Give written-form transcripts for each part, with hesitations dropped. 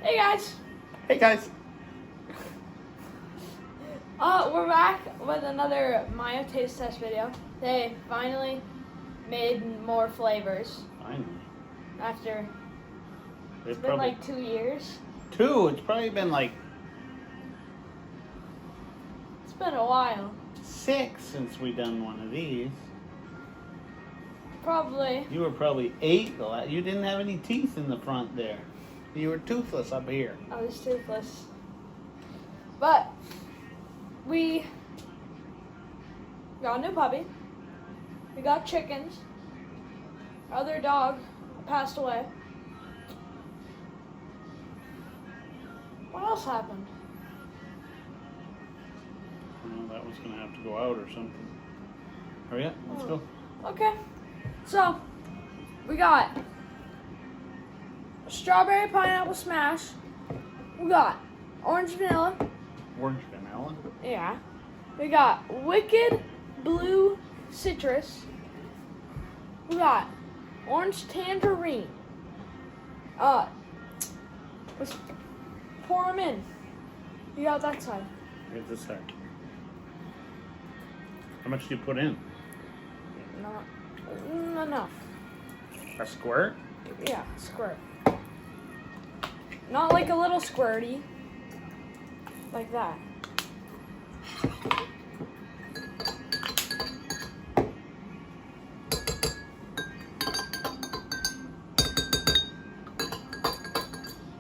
Hey guys. Hey guys. We're back with another M.I.O taste test video. They finally made more flavors Finally. after It's been like 2 years. It's probably been like It's been a while. 6 since we done one of these. Probably. You were probably 8. You didn't have any teeth in the front there. You were toothless up here. I was toothless. But we got a new puppy. We got chickens. Our other dog passed away. What else happened? Well, that was gonna have to go out or something. Hurry up, let's go. Okay. So, we got strawberry pineapple smash. We got orange vanilla. Orange vanilla. Yeah. We got wicked blue citrus. We got orange tangerine. Let's pour them in. You got that side. Get this side. How much do you put in? Not enough. A squirt? Yeah, squirt. Not like a little squirty. Like that.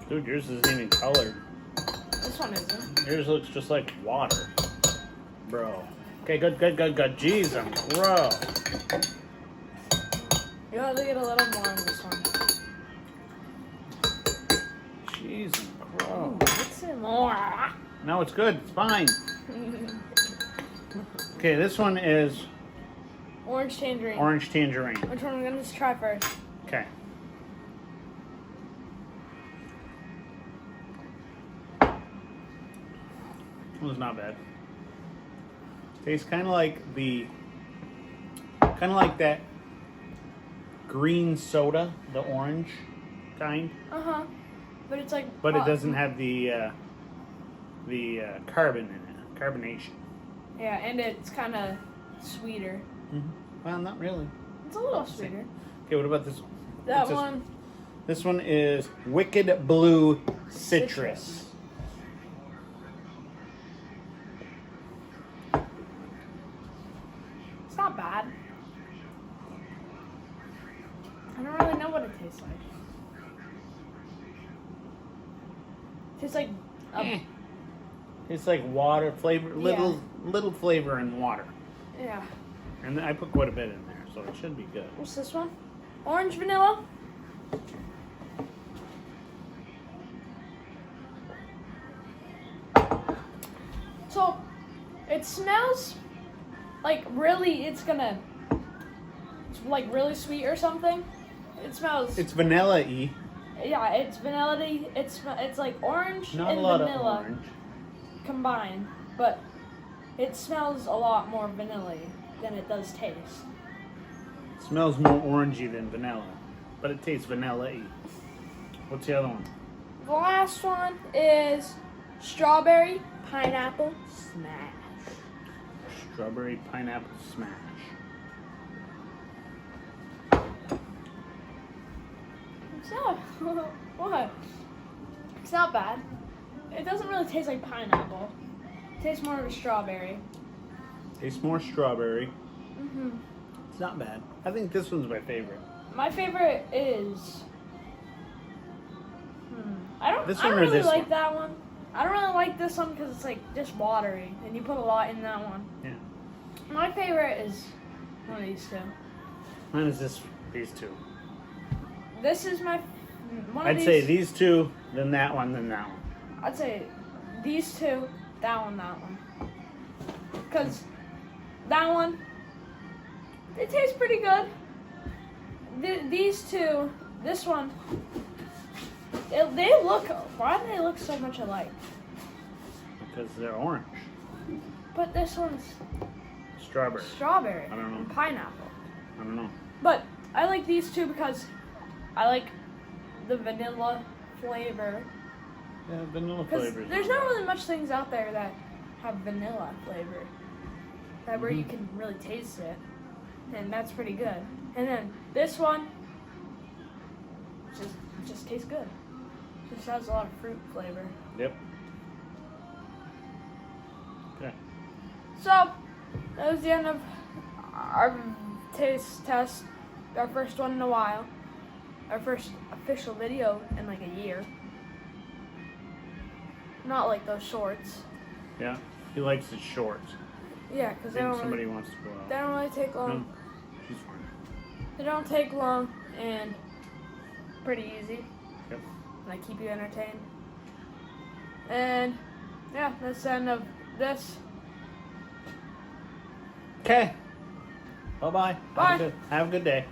Dude, yours isn't even colored. This one isn't. Yours looks just like water. Bro. Okay, good. Jeez, bro. You have to get a little more on this one. Jeez, bro. Mix it more. No, it's good. It's fine. Okay, this one is Orange tangerine. orange tangerine. Which one I'm gonna just try first? Okay. It was not bad. Tastes kind of like that green soda, the orange kind. But it's like. But it hot. doesn't have the carbon in it, carbonation. Yeah, and it's kind of sweeter. Well, not really. It's a little sweeter. Okay, what about this one? That What's this one. This one is Wicked Blue Citrus. It's not bad. I don't really know what it tastes like. It tastes like. It's like water flavor, little flavor in water. Yeah. And I put quite a bit in there, so it should be good. What's this one? Orange vanilla. So, it smells like it's like really sweet or something. It smells. It's vanilla-y. Yeah, it's vanilla-y. It's like orange Not and a lot vanilla of orange. combined, but it smells a lot more vanilla-y than it does taste. It smells more orangey than vanilla, but it tastes vanilla-y. What's the other one? The last one is strawberry pineapple smash. Strawberry pineapple smash. It's not what? It's not bad. It doesn't really taste like pineapple. It tastes more of a strawberry. Tastes more strawberry. It's not bad. I think this one's my favorite. My favorite is. I don't This one or really this like one? that one. I don't really like this one because it's like just watery, and you put a lot in that one. Yeah. My favorite is one of these two. Mine is these two. This is my one of I'd these. say these two, then that one, then that one. I'd say these two, that one. Because that one, it tastes pretty good. These two, this one, why do they look so much alike? Because they're orange. But this one's Strawberry. strawberry I don't know. and pineapple. I don't know. But I like these two because I like the vanilla flavor Yeah, vanilla Because flavors. there's not really much things out there that have vanilla flavor. That where you can really taste it. And that's pretty good. And then this one just tastes good. Just has a lot of fruit flavor. Yep. Okay. So that was the end of our taste test. Our first one in a while. Our first official video in like a year. Not like those shorts. Yeah. He likes his shorts. Yeah, because I think somebody wants to go out. they don't really take long. No, she's fine. They don't take long and pretty easy. Yep. And they keep you entertained. And yeah, that's the end of this. Okay. Bye-bye. Bye. Have a good day.